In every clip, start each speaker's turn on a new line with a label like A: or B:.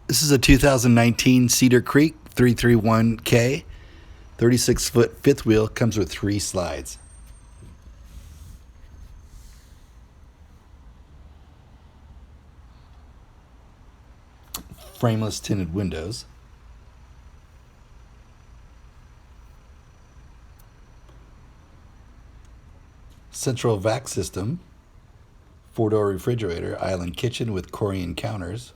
A: This is a 2019 Cedar Creek 331K. 36-foot fifth wheel, comes with 3 slides. Frameless tinted windows. Central vac system. 4-door refrigerator, island kitchen with Corian counters.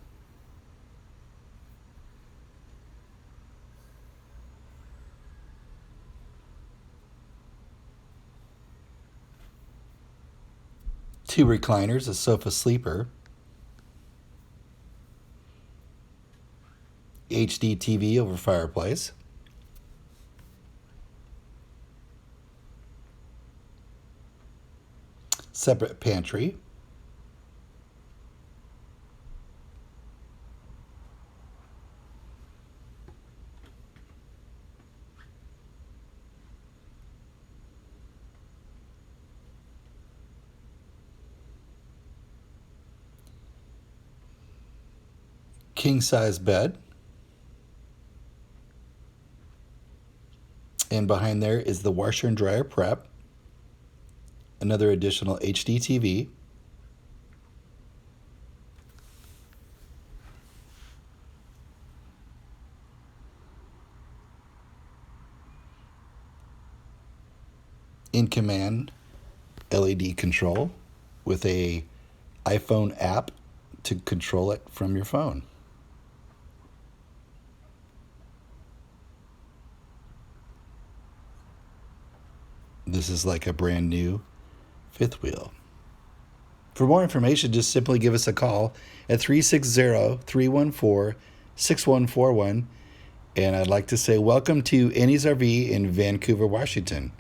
A: Two recliners, a sofa sleeper, HD TV over fireplace, separate pantry, king-size bed, and behind there is the washer and dryer prep, another additional HD TV, in command LED control with a iPhone app to control it from your phone. This is like a brand new fifth wheel. For more information, just simply give us a call at 360-314-6141. And I'd like to say welcome to Annie's RV in Vancouver, Washington.